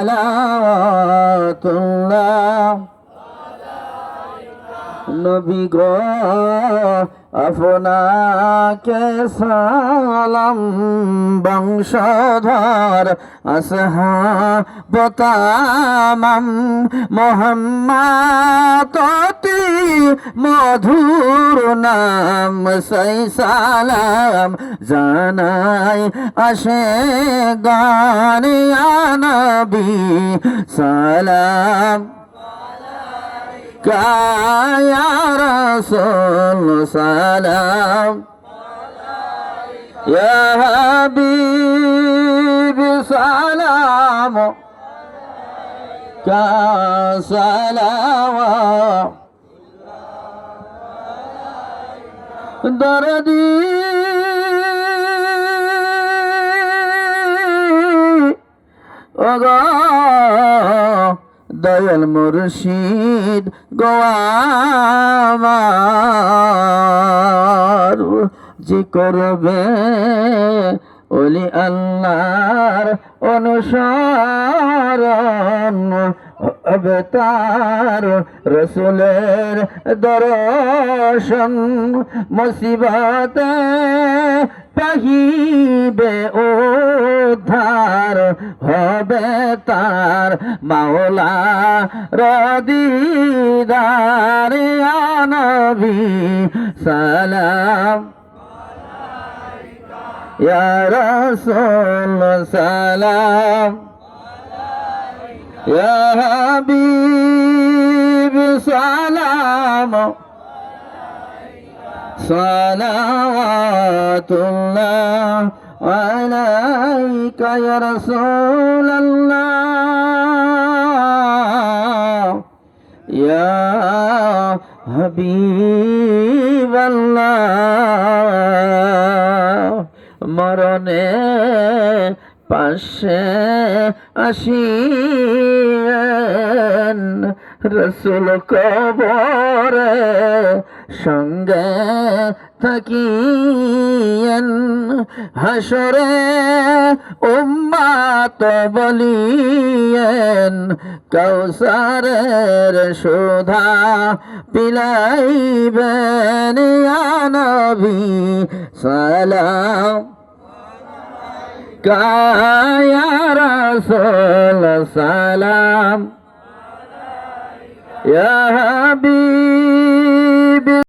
সালাওয়াতুল্লাহ নবী গো আপনাকে সালাম বংশধর আসহাবতামাম মোহাম্মদ অতি মধুর নাম সেই সালাম জানাই আসে গানিয়া নবী সালাম ya Rasul salam ya Habib salam ka salawat dardi oga Dayal মুর্শিদ গোয়ামার যে করবে ওলি আল্লাহর অনুসরণ হবে তার রসুলের দর্শন মুসিবতে পাহিবে উদ্ধার হবে তার মাওলা রদিদার ইয়া নবী সালাম ইয়া রাসূল সালাম ইয়া হাবিব সালাম সালাওয়াতুল্লাহ আলাইকা ইয়া রাসূলাল্লাহ ইয়া হাবিবাল্লাহ মরণে পাশে আসিয়েন রসুল কবরে সঙ্গে থাকিয়েন হাসরে উম্মাত বলিয়েন কৌসারের সুধা পিলাইবেন ইয়া নবী সালাম ya Rasul salam ya Habib